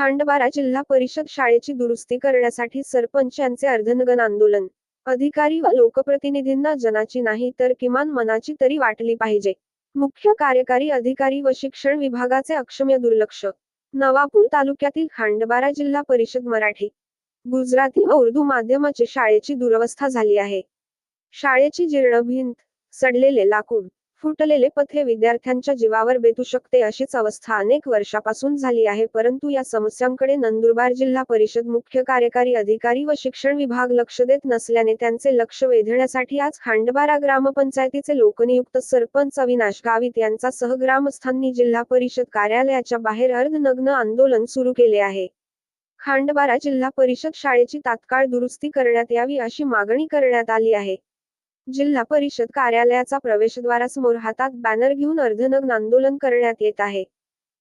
खांडबारा जिल्हा परिषद शाळेची दुरुस्ती करण्यासाठी सरपंच यांचे अर्धनग्न आंदोलन. अधिकारी व लोकप्रतिनिधींना जनाची नाही तर किमान मनाची तरी वाटली पाहिजे. मुख्य कार्यकारी अधिकारी व शिक्षण विभागाचे अक्षम्य दुर्लक्ष. नवापूर तालुक्यातील खांडबारा जिल्हा परिषद मराठी, गुजराती व उर्दू माध्यमाची शाळेची दुरवस्था झाली आहे. शाळेची जीर्ण भिंत, सडलेले लाकूड, फुटलेले पत्रे विद्यार्थ्यांच्या जीवावर बेतू शकते अशीच अवस्था अनेक वर्षापासून झाली आहे. परंतु या समस्यांकडे नंदुरबार जिल्हा परिषद मुख्य कार्यकारी अधिकारी व शिक्षण विभाग लक्ष देत नसल्याने त्यांचे लक्ष वेधण्यासाठी आज खांडबारा ग्रामपंचायतीचे लोकनियुक्त सरपंच अविनाश गावित यांच्यासह ग्रामस्थांनी जिल्हा परिषद कार्यालयाच्या बाहेर अर्धनग्न आंदोलन सुरू केले आहे. खांडबारा जिल्हा परिषद शाळेची तात्काळ दुरुस्ती करण्यात यावी अशी मागणी करण्यात आली आहे. जिल्हा परिषद कार्यालयाचा प्रवेशद्वारासमोर हातात बॅनर घेऊन अर्धनग्न आंदोलन करण्यात येत आहे.